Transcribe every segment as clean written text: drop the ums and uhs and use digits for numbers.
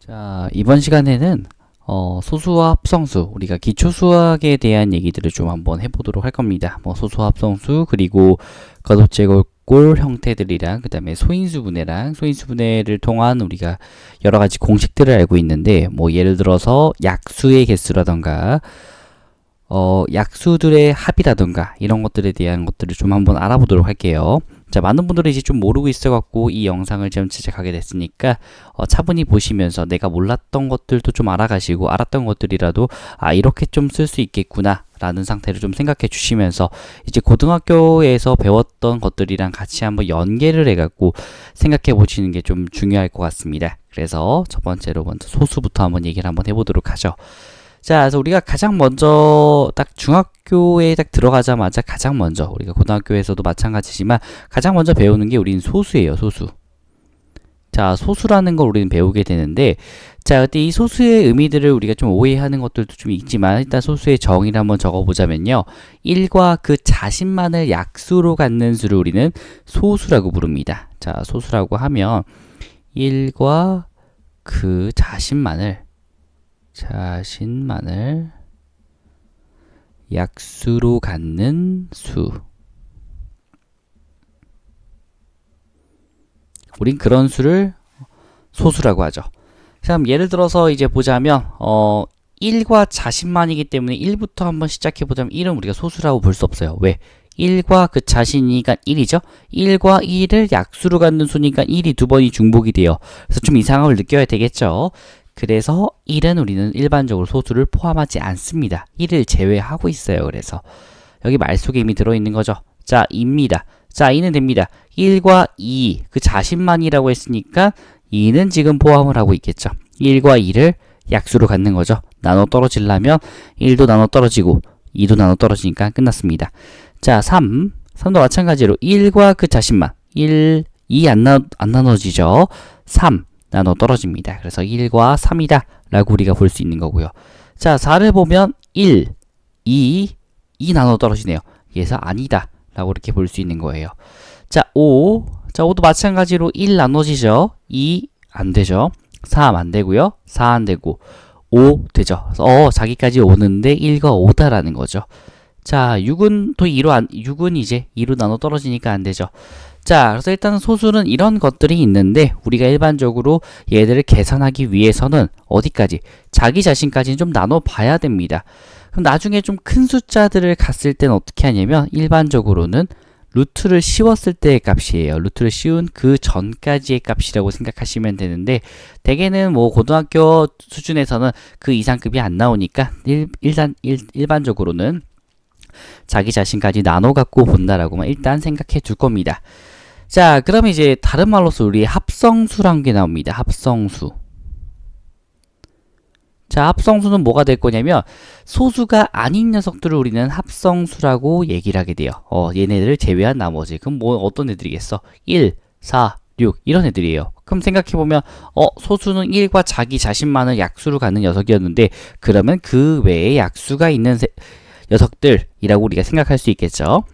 자, 이번 시간에는 소수와 합성수, 우리가 기초수학에 대한 얘기들을 좀 한번 해보도록 할 겁니다. 소수와 합성수, 그리고 거듭제곱골 형태들이랑, 그 다음에 소인수분해랑, 소인수분해를 통한 우리가 여러 가지 공식들을 알고 있는데, 예를 들어서 약수의 개수라던가, 약수들의 합이라던가, 이런 것들에 대한 것들을 좀 한번 알아보도록 할게요. 자, 많은 분들이 이제 좀 모르고 있어갖고 이 영상을 좀 제작하게 됐으니까 차분히 보시면서 내가 몰랐던 것들도 좀 알아가시고, 알았던 것들이라도 이렇게 좀 쓸 수 있겠구나 라는 상태를 좀 생각해 주시면서 이제 고등학교에서 배웠던 것들이랑 같이 한번 연계를 해갖고 생각해 보시는 게 좀 중요할 것 같습니다. 그래서 첫 번째로 먼저 소수부터 한번 얘기를 한번 해보도록 하죠. 자, 그래서 우리가 가장 먼저 딱 중학교에 딱 들어가자마자 가장 먼저, 우리가 고등학교에서도 마찬가지지만 가장 먼저 배우는 게 우리는 소수예요, 소수. 자, 소수라는 걸 우리는 배우게 되는데, 자, 그때 이 소수의 의미들을 우리가 좀 오해하는 것들도 좀 있지만, 일단 소수의 정의를 한번 적어보자면요, 1과 그 자신만을 약수로 갖는 수를 우리는 소수라고 부릅니다. 자, 소수라고 하면 1과 그 자신만을 약수로 갖는 수. 우린 그런 수를 소수라고 하죠. 자, 그럼 예를 들어서 이제 보자면 1과 자신만이기 때문에 1부터 한번 시작해 보자면 1은 우리가 소수라고 볼 수 없어요. 왜? 1과 그 자신이니까 1이죠. 1과 1을 약수로 갖는 수니까 1이 두 번이 중복이 돼요. 그래서 좀 이상함을 느껴야 되겠죠. 그래서 1은 우리는 일반적으로 소수를 포함하지 않습니다. 1을 제외하고 있어요. 그래서 여기 말 속에 이미 들어있는 거죠. 자, 2입니다. 자, 2는 됩니다. 1과 2, 그 자신만이라고 했으니까 2는 지금 포함을 하고 있겠죠. 1과 2를 약수로 갖는 거죠. 나눠 떨어지려면 1도 나눠 떨어지고 2도 나눠 떨어지니까 끝났습니다. 자, 3도 마찬가지로 1과 그 자신만, 1, 2 안 나눠지죠. 3 나눠 떨어집니다. 그래서 1과 3이다 라고 우리가 볼 수 있는 거고요. 자, 4를 보면 1, 2 나눠 떨어지네요. 그래서 아니다 라고 이렇게 볼 수 있는 거예요. 자, 5도 마찬가지로 1 나눠지죠. 2 안 되죠. 3 안 되고요. 4 안 되고 5 되죠. 그래서 자기까지 오는데 1과 5다라는 거죠. 자, 6은 이제 2로 나눠 떨어지니까 안 되죠. 자, 그래서 일단은 소수는 이런 것들이 있는데 우리가 일반적으로 얘들을 계산하기 위해서는 어디까지? 자기 자신까지는 좀 나눠 봐야 됩니다. 그럼 나중에 좀 큰 숫자들을 갔을 땐 어떻게 하냐면 일반적으로는 루트를 씌웠을 때의 값이에요. 루트를 씌운 그 전까지의 값이라고 생각하시면 되는데, 대개는 고등학교 수준에서는 그 이상급이 안 나오니까 일반적으로는 자기 자신까지 나눠 갖고 본다라고만 일단 생각해 줄 겁니다. 자, 그러면 이제 다른 말로서 우리 합성수란 게 나옵니다. 합성수. 자, 합성수는 뭐가 될 거냐면 소수가 아닌 녀석들을 우리는 합성수라고 얘기를 하게 돼요. 얘네들을 제외한 나머지. 그럼 어떤 애들이겠어? 1, 4, 6 이런 애들이에요. 그럼 생각해보면 소수는 1과 자기 자신만을 약수로 갖는 녀석이었는데, 그러면 그 외에 약수가 있는 녀석들이라고 우리가 생각할 수 있겠죠.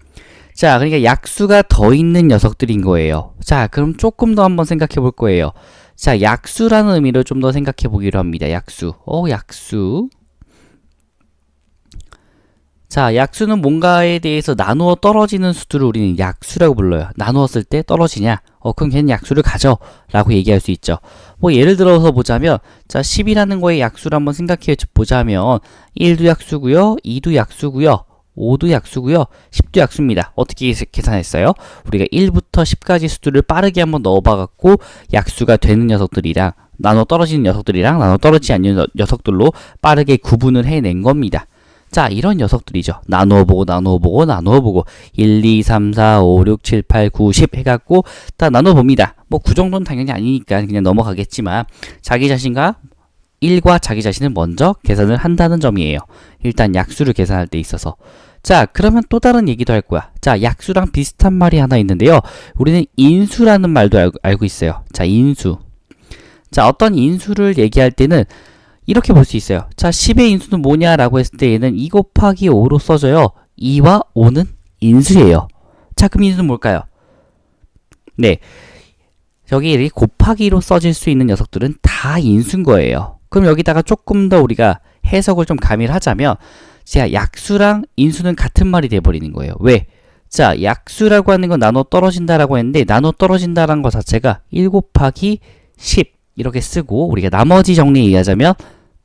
자, 그러니까 약수가 더 있는 녀석들인 거예요. 자, 그럼 조금 더 한번 생각해 볼 거예요. 자, 약수라는 의미로 좀 더 생각해 보기로 합니다. 약수. 약수. 자, 약수는 뭔가에 대해서 나누어 떨어지는 수들을 우리는 약수라고 불러요. 나누었을 때 떨어지냐? 그럼 걔는 약수를 가져 라고 얘기할 수 있죠. 예를 들어서 보자면, 자, 10이라는 거의 약수를 한번 생각해 보자면 1도 약수고요, 2도 약수고요, 5도 약수고요, 10도 약수입니다. 어떻게 계산했어요? 우리가 1부터 10까지 수들을 빠르게 한번 넣어봐갖고 약수가 되는 녀석들이랑 나눠 떨어지는 녀석들이랑 나눠 떨어지지 않는 녀석들로 빠르게 구분을 해낸 겁니다. 자, 이런 녀석들이죠. 나누어보고 1, 2, 3, 4, 5, 6, 7, 8, 9, 10 해갖고 다 나눠봅니다. 9 정도는 당연히 아니니까 그냥 넘어가겠지만 자기 자신과 1과 자기 자신을 먼저 계산을 한다는 점이에요. 일단 약수를 계산할 때 있어서. 자, 그러면 또 다른 얘기도 할 거야. 자, 약수랑 비슷한 말이 하나 있는데요. 우리는 인수라는 말도 알고 있어요. 자, 인수. 자, 어떤 인수를 얘기할 때는 이렇게 볼 수 있어요. 자, 10의 인수는 뭐냐라고 했을 때 얘는 2 곱하기 5로 써져요. 2와 5는 인수예요. 자, 그럼 인수는 뭘까요? 네, 여기 이렇게 곱하기로 써질 수 있는 녀석들은 다 인수인 거예요. 그럼 여기다가 조금 더 우리가 해석을 좀 가미를 하자면, 자, 약수랑 인수는 같은 말이 돼버리는 거예요. 왜? 자, 약수라고 하는 건 나눠 떨어진다라고 했는데, 나눠 떨어진다라는 것 자체가 1 곱하기 10 이렇게 쓰고, 우리가 나머지 정리하자면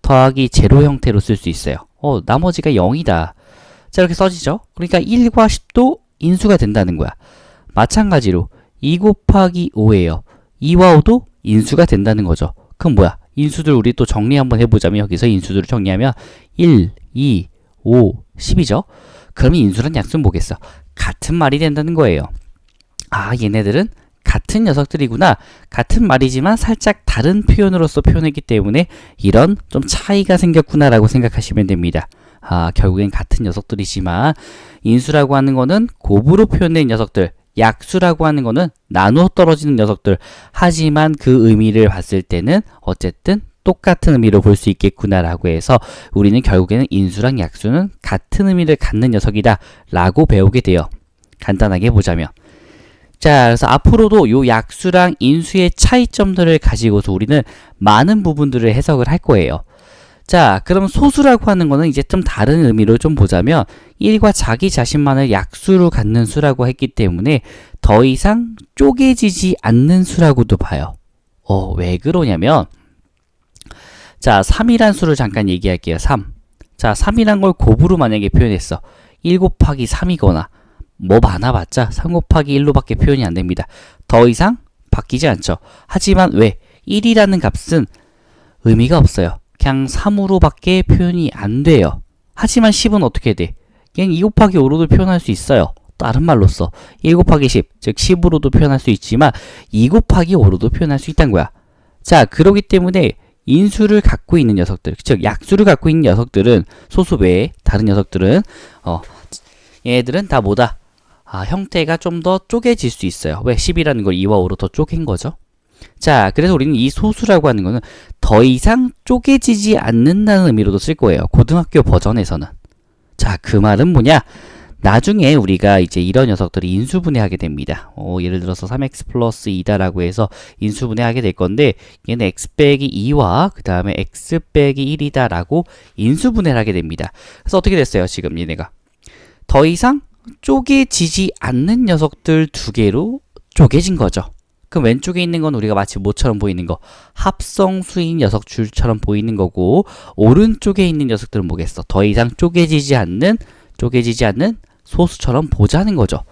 더하기 제로 형태로 쓸 수 있어요. 나머지가 0이다. 자, 이렇게 써지죠? 그러니까 1과 10도 인수가 된다는 거야. 마찬가지로 2 곱하기 5예요. 2와 5도 인수가 된다는 거죠. 그럼 뭐야? 인수들 우리 또 정리 한번 해보자면, 여기서 인수들을 정리하면 1, 2, 5, 10이죠? 그러면 인수란 약수는 뭐겠어? 같은 말이 된다는 거예요. 아, 얘네들은 같은 녀석들이구나. 같은 말이지만 살짝 다른 표현으로서 표현했기 때문에 이런 좀 차이가 생겼구나라고 생각하시면 됩니다. 아, 결국엔 같은 녀석들이지만 인수라고 하는 거는 곱으로 표현된 녀석들, 약수라고 하는 거는 나누어 떨어지는 녀석들. 하지만 그 의미를 봤을 때는 어쨌든 똑같은 의미로 볼 수 있겠구나라고 해서 우리는 결국에는 인수랑 약수는 같은 의미를 갖는 녀석이다 라고 배우게 돼요. 간단하게 보자면, 자, 그래서 앞으로도 요 약수랑 인수의 차이점들을 가지고서 우리는 많은 부분들을 해석을 할 거예요. 자, 그럼 소수라고 하는 거는 이제 좀 다른 의미로 좀 보자면 1과 자기 자신만을 약수로 갖는 수라고 했기 때문에 더 이상 쪼개지지 않는 수라고도 봐요. 왜 그러냐면, 자, 3이란 수를 잠깐 얘기할게요. 3. 자, 3이란 걸 곱으로 만약에 표현했어. 1 곱하기 3이거나 뭐 많아봤자 3 곱하기 1로밖에 표현이 안 됩니다. 더 이상 바뀌지 않죠. 하지만 왜? 1이라는 값은 의미가 없어요. 그냥 3으로밖에 표현이 안 돼요. 하지만 10은 어떻게 돼? 그냥 2 곱하기 5로도 표현할 수 있어요. 다른 말로써 1 곱하기 10, 즉 10으로도 표현할 수 있지만 2 곱하기 5로도 표현할 수 있다는 거야. 자, 그렇기 때문에 인수를 갖고 있는 녀석들, 즉 약수를 갖고 있는 녀석들은, 소수 외에 다른 녀석들은 얘네들은 다 뭐다? 형태가 좀 더 쪼개질 수 있어요. 왜? 10이라는 걸 2와 5로 더 쪼갠 거죠. 자, 그래서 우리는 이 소수라고 하는 거는 더 이상 쪼개지지 않는다는 의미로도 쓸 거예요. 고등학교 버전에서는. 자, 그 말은 뭐냐? 나중에 우리가 이제 이런 녀석들이 인수분해하게 됩니다. 예를 들어서 3x 플러스 2다라고 해서 인수분해하게 될 건데, 얘는 x 빼기 2와 그 다음에 x 빼기 1이다 라고 인수분해를 하게 됩니다. 그래서 어떻게 됐어요? 지금 얘네가 더 이상 쪼개지지 않는 녀석들 두 개로 쪼개진 거죠. 그럼 왼쪽에 있는 건 우리가 마치 뭐처럼 보이는 거? 합성수인 녀석 줄처럼 보이는 거고, 오른쪽에 있는 녀석들은 뭐겠어? 더 이상 쪼개지지 않는 소수처럼 보자는 거죠.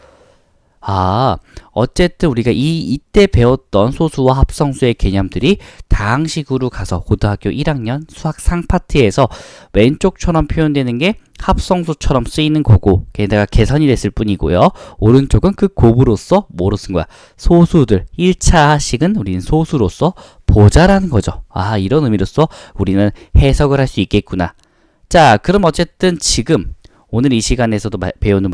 어쨌든 우리가 이때 배웠던 소수와 합성수의 개념들이 다항식으로 가서 고등학교 1학년 수학 상파트에서 왼쪽처럼 표현되는 게 합성수처럼 쓰이는 거고, 게다가 개선이 됐을 뿐이고요. 오른쪽은 그 곱으로서 뭐로 쓴 거야? 소수들. 1차 식은 우리는 소수로서 보자라는 거죠. 이런 의미로서 우리는 해석을 할 수 있겠구나. 자, 그럼 어쨌든 지금 오늘 이 시간에서도 배우는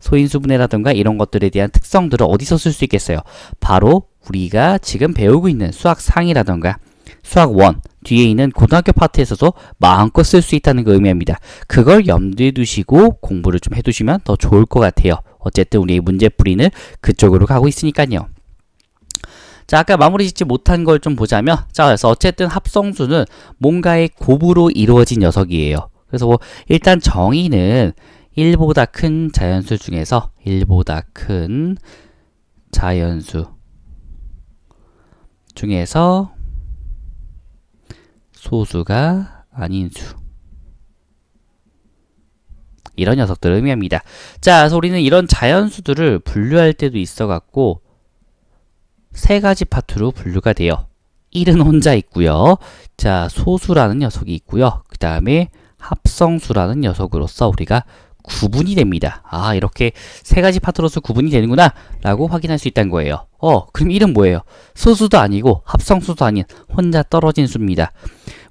소인수분해라든가 이런 것들에 대한 특성들을 어디서 쓸 수 있겠어요? 바로 우리가 지금 배우고 있는 수학 상이라든가 수학 1 뒤에 있는 고등학교 파트에서도 마음껏 쓸 수 있다는 걸 의미합니다. 그걸 염두에 두시고 공부를 좀 해두시면 더 좋을 것 같아요. 어쨌든 우리의 문제풀이는 그쪽으로 가고 있으니까요. 자, 아까 마무리 짓지 못한 걸 좀 보자면, 자, 그래서 어쨌든 합성수는 뭔가의 곱으로 이루어진 녀석이에요. 그래서 일단 정의는 1보다 큰 자연수 중에서 1보다 큰 자연수 중에서 소수가 아닌 수, 이런 녀석들을 의미합니다. 자, 그래서 우리는 이런 자연수들을 분류할 때도 있어갖고 세 가지 파트로 분류가 돼요. 1은 혼자 있고요. 자, 소수라는 녀석이 있고요. 그 다음에 합성수라는 녀석으로서 우리가 구분이 됩니다. 이렇게 세 가지 파트로서 구분이 되는구나 라고 확인할 수 있다는 거예요. 그럼 1은 뭐예요? 소수도 아니고 합성수도 아닌 혼자 떨어진 수입니다.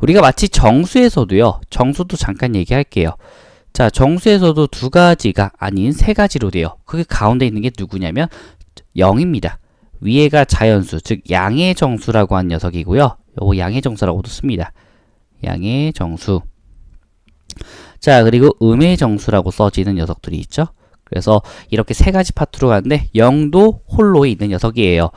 우리가 마치 정수에서도요, 정수도 잠깐 얘기할게요. 자, 정수에서도 두 가지가 아닌 세 가지로 돼요. 그게 가운데 있는 게 누구냐면 0입니다. 위에가 자연수, 즉 양의 정수라고 한 녀석이고요. 요거 양의 정수라고도 씁니다. 양의 정수. 자, 그리고 음의 정수라고 써지는 녀석들이 있죠. 그래서 이렇게 세 가지 파트로 가는데 0도 홀로 있는 녀석이에요.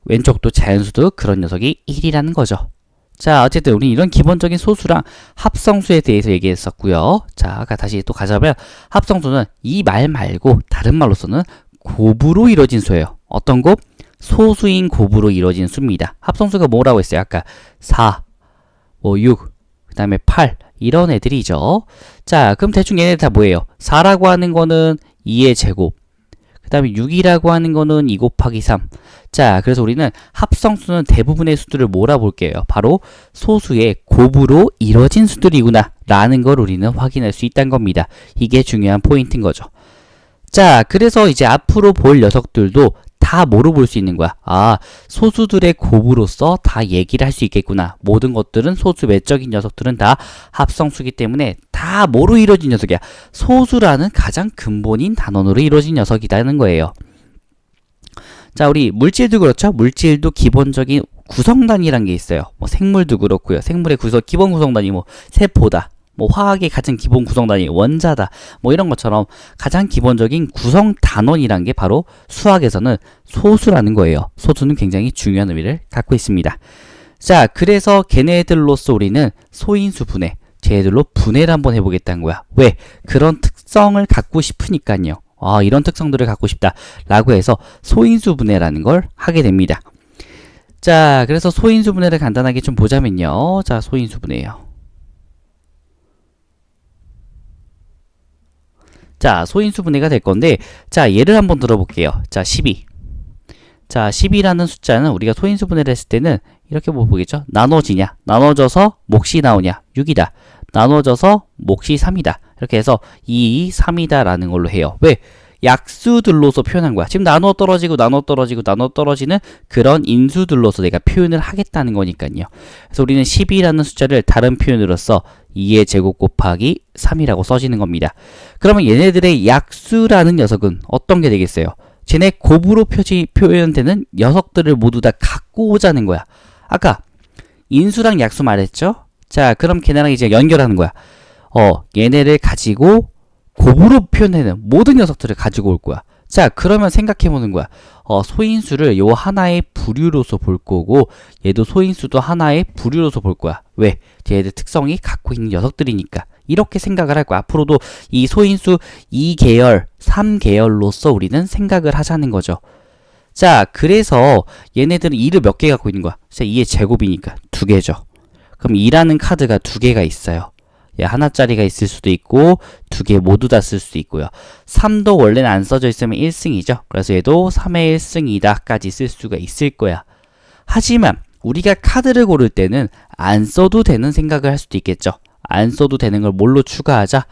왼쪽도 자연수도 그런 녀석이 1이라는 거죠. 자, 어쨌든 우리 이런 기본적인 소수랑 합성수에 대해서 얘기했었고요. 자, 아까 다시 또 가자면 합성수는 이 말 말고 다른 말로서는 곱으로 이루어진 수예요. 어떤 곱? 소수인 곱으로 이루어진 수입니다. 합성수가 뭐라고 했어요? 아까 4, 6, 그 다음에 8 이런 애들이죠. 자, 그럼 대충 얘네들 다 뭐예요? 4라고 하는 거는 2의 제곱, 그 다음에 6이라고 하는 거는 2 곱하기 3. 자, 그래서 우리는 합성수는 대부분의 수들을 몰아볼게요. 바로 소수의 곱으로 이루어진 수들이구나 라는 걸 우리는 확인할 수 있다는 겁니다. 이게 중요한 포인트인 거죠. 자, 그래서 이제 앞으로 볼 녀석들도 다 뭐로 볼 수 있는 거야? 아, 소수들의 곱으로서 다 얘기를 할 수 있겠구나. 모든 것들은 소수 외적인 녀석들은 다 합성수기 때문에 다 뭐로 이루어진 녀석이야? 소수라는 가장 근본인 단원으로 이루어진 녀석이라는 거예요. 자, 우리 물질도 그렇죠? 물질도 기본적인 구성단위란 게 있어요. 뭐 생물도 그렇고요. 생물의 기본 구성단위 뭐 세포다. 뭐 화학의 가장 기본 구성단위 원자다. 뭐 이런 것처럼 가장 기본적인 구성 단원이란 게 바로 수학에서는 소수라는 거예요. 소수는 굉장히 중요한 의미를 갖고 있습니다. 자, 그래서 걔네들로서 우리는 소인수 분해, 쟤들로 분해를 한번 해보겠다는 거야. 왜? 그런 특성을 갖고 싶으니까요. 아, 이런 특성들을 갖고 싶다 라고 해서 소인수 분해라는 걸 하게 됩니다. 자, 그래서 소인수 분해를 간단하게 좀 보자면요. 자, 소인수 분해요. 자, 소인수 분해가 될 건데, 자, 예를 한번 들어볼게요. 자, 12. 자, 12라는 숫자는 우리가 소인수 분해를 했을 때는 이렇게 뭐 보겠죠? 나눠지냐? 나눠져서 몫이 나오냐? 6이다. 나눠져서 몫이 3이다. 이렇게 해서 2, 3이다 라는 걸로 해요. 왜? 약수들로서 표현한 거야. 지금 나눠 떨어지고 나눠 떨어지고 나눠 떨어지는 그런 인수들로서 내가 표현을 하겠다는 거니까요. 그래서 우리는 12라는 숫자를 다른 표현으로서 2의 제곱 곱하기 3이라고 써지는 겁니다. 그러면 얘네들의 약수라는 녀석은 어떤 게 되겠어요? 쟤네 곱으로 표현되는 녀석들을 모두 다 갖고 오자는 거야. 아까 인수랑 약수 말했죠? 자, 그럼 걔네랑 이제 연결하는 거야. 얘네를 가지고 곱으로 표현되는 모든 녀석들을 가지고 올 거야. 자, 그러면 생각해보는 거야. 소인수를 요 하나의 부류로서 볼 거고 얘도 소인수도 하나의 부류로서 볼 거야. 왜? 얘들 특성이 갖고 있는 녀석들이니까. 이렇게 생각을 할 거야. 앞으로도 이 소인수 2계열, 3계열로서 우리는 생각을 하자는 거죠. 자, 그래서 얘네들은 2를 몇 개 갖고 있는 거야? 자, 2의 제곱이니까 2개죠. 그럼 2라는 카드가 2개가 있어요. 하나짜리가 있을 수도 있고 2개 모두 다 쓸 수도 있고요. 3도 원래는 안 써져 있으면 1승이죠. 그래서 얘도 3의 1승이다 까지 쓸 수가 있을 거야. 하지만 우리가 카드를 고를 때는 안 써도 되는 생각을 할 수도 있겠죠. 안 써도 되는 걸 뭘로 추가하자?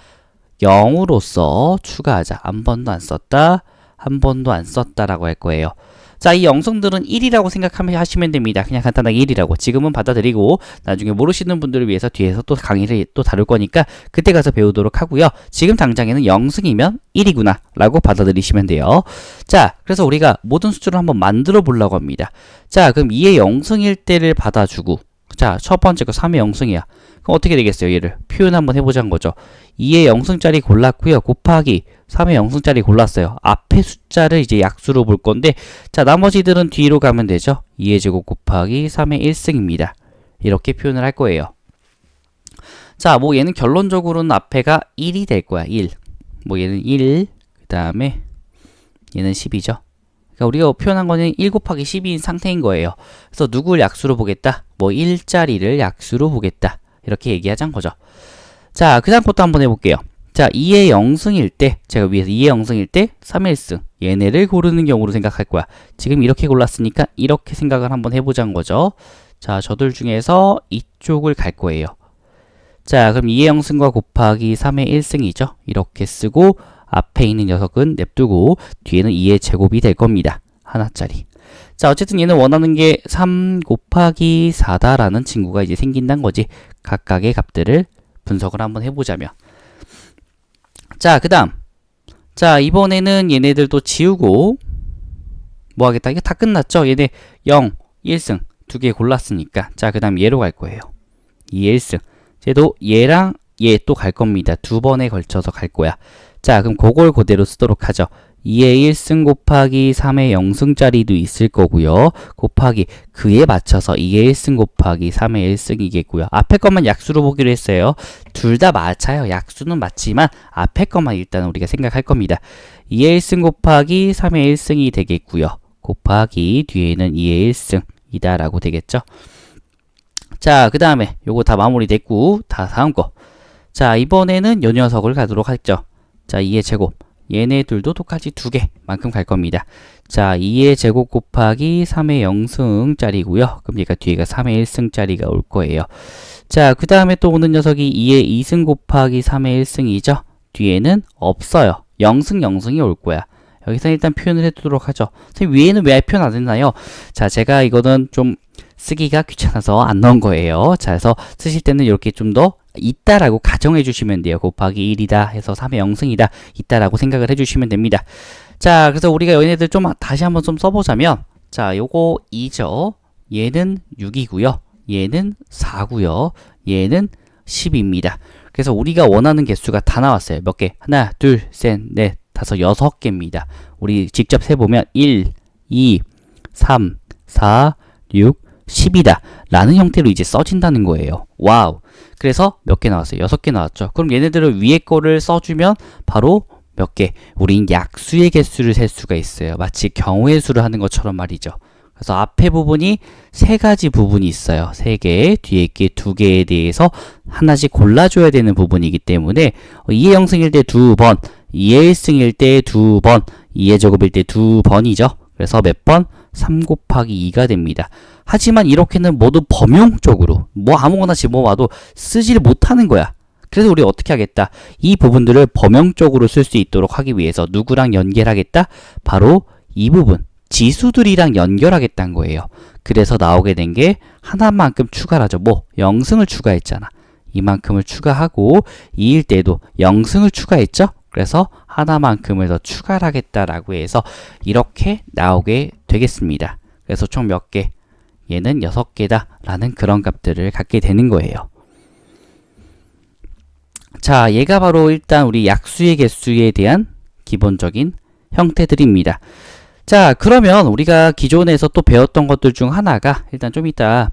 0으로서 추가하자. 한 번도 안 썼다, 한 번도 안 썼다라고 할 거예요. 자, 이 영성들은 1이라고 생각하시면 됩니다. 그냥 간단하게 1이라고. 지금은 받아들이고 나중에 모르시는 분들을 위해서 뒤에서 또 강의를 또 다룰 거니까 그때 가서 배우도록 하고요. 지금 당장에는 0승이면 1이구나 라고 받아들이시면 돼요. 자, 그래서 우리가 모든 수치를 한번 만들어 보려고 합니다. 자, 그럼 2의 0승일 때를 받아주고, 자, 첫 번째 거 3의 0승이야. 그럼 어떻게 되겠어요? 얘를 표현 한번 해보자는 거죠. 2의 0승짜리 골랐고요. 곱하기 3의 0승짜리 골랐어요. 앞에 숫자를 이제 약수로 볼 건데, 자, 나머지들은 뒤로 가면 되죠. 2의 제곱 곱하기 3의 1승입니다. 이렇게 표현을 할 거예요. 자, 뭐 얘는 결론적으로는 앞에가 1이 될 거야. 1. 뭐 얘는 1, 그 다음에 얘는 10이죠. 그러니까 우리가 표현한 거는 1 곱하기 12인 상태인 거예요. 그래서 누굴 약수로 보겠다? 뭐 1짜리를 약수로 보겠다. 이렇게 얘기하자는 거죠. 자, 그 다음 것도 한번 해볼게요. 자, 2의 0승일 때, 제가 위에서 2의 0승일 때 3의 1승. 얘네를 고르는 경우로 생각할 거야. 지금 이렇게 골랐으니까 이렇게 생각을 한번 해보자는 거죠. 자, 저들 중에서 이쪽을 갈 거예요. 자, 그럼 2의 0승과 곱하기 3의 1승이죠. 이렇게 쓰고 앞에 있는 녀석은 냅두고 뒤에는 2의 제곱이 될 겁니다. 하나짜리. 자, 어쨌든 얘는 원하는 게 3 곱하기 4다라는 친구가 이제 생긴다는 거지. 각각의 값들을 분석을 한번 해보자면. 자, 그 다음. 자, 이번에는 얘네들도 지우고 뭐 하겠다? 이게 다 끝났죠? 얘네 0, 1승 2개 골랐으니까. 자, 그 다음 얘로 갈 거예요. 2의 1승. 쟤도 얘랑 얘 또 갈 겁니다. 2번에 걸쳐서 갈 거야. 자, 그럼 그걸 그대로 쓰도록 하죠. 2의 1승 곱하기 3의 0승짜리도 있을 거고요. 곱하기 그에 맞춰서 2의 1승 곱하기 3의 1승이겠고요. 앞에 것만 약수로 보기로 했어요. 둘 다 맞아요. 약수는 맞지만 앞에 것만 일단 우리가 생각할 겁니다. 2의 1승 곱하기 3의 1승이 되겠고요. 곱하기 뒤에는 2의 1승이다 라고 되겠죠. 자, 그 다음에 요거 다 마무리됐고 다 다음 거. 자, 이번에는 요 녀석을 가도록 하죠. 자, 2의 제곱. 얘네들도 똑같이 2개만큼 갈 겁니다. 자, 2의 제곱 곱하기 3의 0승짜리고요. 그럼 얘가 뒤에가 3의 1승짜리가 올 거예요. 자, 그 다음에 또 오는 녀석이 2의 2승 곱하기 3의 1승이죠. 뒤에는 없어요. 0승 0승이 올 거야. 여기서 일단 표현을 해두도록 하죠. 선생님, 위에는 왜 표현 안 했나요? 자, 제가 이거는 좀 쓰기가 귀찮아서 안 넣은 거예요. 자, 그래서 쓰실 때는 이렇게 좀 더 있다라고 가정해 주시면 돼요. 곱하기 1이다 해서 3의 0승이다 있다라고 생각을 해 주시면 됩니다. 자, 그래서 우리가 얘네들 좀 다시 한번 좀 써보자면, 자, 요거 2죠. 얘는 6이고요. 얘는 4고요. 얘는 10입니다. 그래서 우리가 원하는 개수가 다 나왔어요. 몇 개? 하나, 둘, 셋, 넷, 다섯, 6개입니다. 우리 직접 세보면 1, 2, 3, 4, 6, 10이다 라는 형태로 이제 써진다는 거예요. 와우. 그래서 몇 개 나왔어요? 6개 나왔죠. 그럼 얘네들을 위에 거를 써주면 바로 몇 개? 우린 약수의 개수를 셀 수가 있어요. 마치 경우의 수를 하는 것처럼 말이죠. 그래서 앞에 부분이 3가지 부분이 있어요. 3개, 뒤에 게 2개에 대해서 하나씩 골라줘야 되는 부분이기 때문에 2의 0승일 때 2번, 2의 1승일 때 2번, 2의 제곱일 때 2번이죠. 그래서 몇 번? 3 곱하기 2가 됩니다. 하지만 이렇게는 모두 범용적으로 뭐 아무거나 집어와도 쓰지를 못하는 거야. 그래서 우리 어떻게 하겠다? 이 부분들을 범용적으로 쓸 수 있도록 하기 위해서 누구랑 연결하겠다? 바로 이 부분, 지수들이랑 연결하겠다는 거예요. 그래서 나오게 된 게 하나만큼 추가를 하죠. 뭐 0승을 추가했잖아. 이만큼을 추가하고 2일 때도 0승을 추가했죠. 그래서 하나만큼을 더 추가를 하겠다라고 해서 이렇게 나오게 되겠습니다. 그래서 총 몇 개? 얘는 6개다 라는 그런 값들을 갖게 되는 거예요. 자, 얘가 바로 일단 우리 약수의 개수에 대한 기본적인 형태들입니다. 자, 그러면 우리가 기존에서 또 배웠던 것들 중 하나가 일단 좀 이따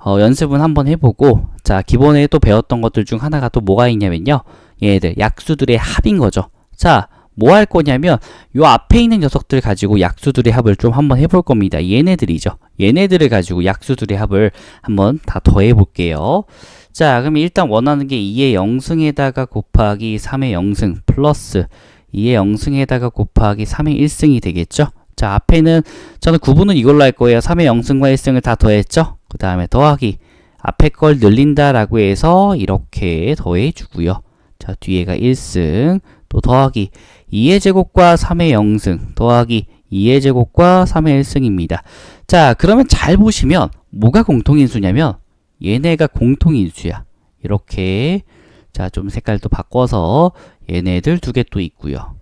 연습은 한번 해보고, 자, 기본에 또 배웠던 것들 중 하나가 또 뭐가 있냐면요, 얘네들 약수들의 합인 거죠. 자, 뭐 할 거냐면 요 앞에 있는 녀석들 가지고 약수들의 합을 좀 한번 해볼 겁니다. 얘네들이죠. 얘네들을 가지고 약수들의 합을 한번 다 더해 볼게요. 자, 그럼 일단 원하는 게 2의 0승에다가 곱하기 3의 0승 플러스 2의 0승에다가 곱하기 3의 1승이 되겠죠. 자, 앞에는 저는 구분은 이걸로 할 거예요. 3의 0승과 1승을 다 더했죠. 그 다음에 더하기 앞에 걸 늘린다라고 해서 이렇게 더해 주고요. 자, 뒤에가 1승, 또 더하기 2의 제곱과 3의 0승, 더하기 2의 제곱과 3의 1승입니다. 자, 그러면 잘 보시면 뭐가 공통인수냐면 얘네가 공통인수야. 이렇게. 자, 좀 색깔도 바꿔서 얘네들 2개 또 있고요.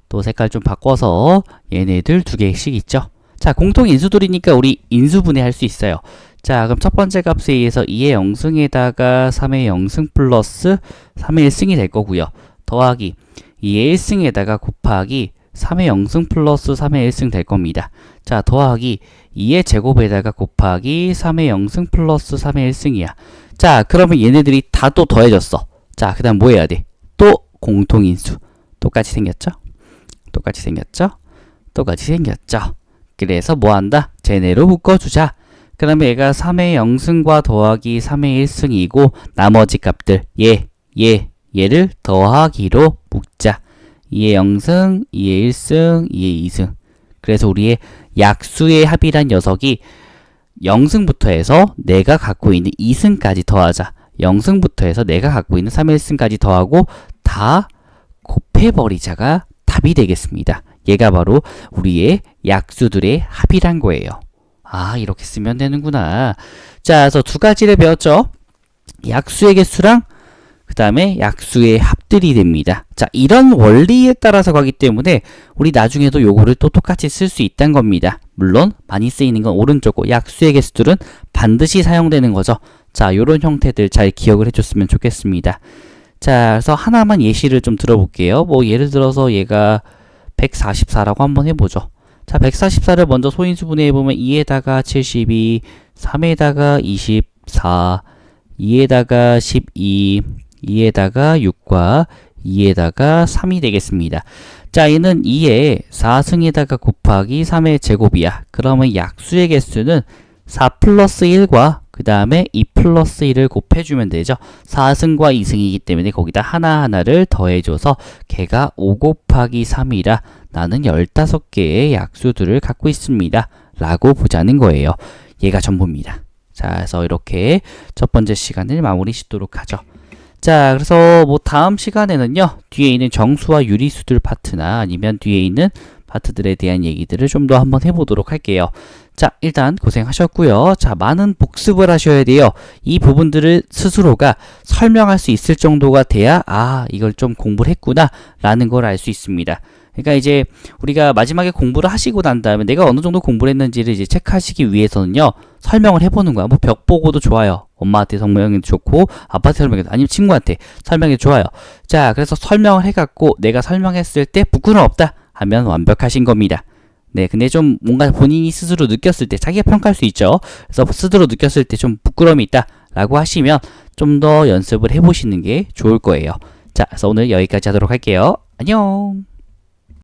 또 색깔 좀 바꿔서 얘네들 2개씩 있죠. 자, 공통인수들이니까 우리 인수분해 할 수 있어요. 자, 그럼 첫 번째 값에 의해서 2의 0승에다가 3의 0승 플러스 3의 1승이 될 거고요. 더하기 2의 1승에다가 곱하기 3의 0승 플러스 3의 1승 될 겁니다. 자, 더하기 2의 제곱에다가 곱하기 3의 0승 플러스 3의 1승이야. 자, 그러면 얘네들이 다 또 더해졌어. 자, 그 다음 뭐 해야 돼? 또 공통인수. 똑같이 생겼죠? 똑같이 생겼죠? 똑같이 생겼죠? 그래서 뭐 한다? 쟤네로 묶어주자. 그러면 얘가 3의 0승과 더하기 3의 1승이고 나머지 값들 얘를 더하기로 묶자. 2의 0승, 2의 1승, 2의 2승. 그래서 우리의 약수의 합이란 녀석이 0승부터 해서 내가 갖고 있는 2승까지 더하자. 0승부터 해서 내가 갖고 있는 3의 1승까지 더하고 다 곱해버리자가 답이 되겠습니다. 얘가 바로 우리의 약수들의 합이란 거예요. 아, 이렇게 쓰면 되는구나. 자, 그래서 2가지를 배웠죠. 약수의 개수랑 그 다음에 약수의 합들이 됩니다. 자, 이런 원리에 따라서 가기 때문에 우리 나중에도 요거를 또 똑같이 쓸 수 있다는 겁니다. 물론 많이 쓰이는 건 오른쪽 거 약수의 개수들은 반드시 사용되는 거죠. 자, 요런 형태들 잘 기억을 해줬으면 좋겠습니다. 자, 그래서 하나만 예시를 좀 들어볼게요. 뭐 예를 들어서 얘가 144라고 한번 해보죠. 자, 144를 먼저 소인수 분해해보면 2에다가 72, 3에다가 24, 2에다가 12, 2에다가 6과 2에다가 3이 되겠습니다. 자, 얘는 2에 4승에다가 곱하기 3의 제곱이야. 그러면 약수의 개수는 4 플러스 1과 그 다음에 2 플러스 1을 곱해주면 되죠. 4승과 2승이기 때문에 거기다 하나하나를 더해줘서 걔가 5 곱하기 3이라 나는 15개의 약수들을 갖고 있습니다. 라고 보자는 거예요. 얘가 전부입니다. 자, 그래서 이렇게 첫 번째 시간을 마무리 짓도록 하죠. 자, 그래서 뭐 다음 시간에는요, 뒤에 있는 정수와 유리수들 파트나 아니면 뒤에 있는 파트들에 대한 얘기들을 좀 더 한번 해보도록 할게요. 자, 일단 고생하셨고요. 자, 많은 복습을 하셔야 돼요. 이 부분들을 스스로가 설명할 수 있을 정도가 돼야 이걸 좀 공부를 했구나 라는 걸 알 수 있습니다. 그러니까 이제 우리가 마지막에 공부를 하시고 난 다음에 내가 어느 정도 공부를 했는지를 이제 체크하시기 위해서는요, 설명을 해보는 거야. 뭐 벽 보고도 좋아요. 엄마한테 설명해도 좋고 아빠한테 설명해도, 아니면 친구한테 설명해도 좋아요. 자, 그래서 설명을 해갖고 내가 설명했을 때 부끄러움 없다 하면 완벽하신 겁니다. 네, 근데 좀 뭔가 본인이 스스로 느꼈을 때, 자기가 평가할 수 있죠. 그래서 스스로 느꼈을 때 좀 부끄러움이 있다 라고 하시면 좀 더 연습을 해보시는 게 좋을 거예요. 자, 그래서 오늘 여기까지 하도록 할게요. 안녕.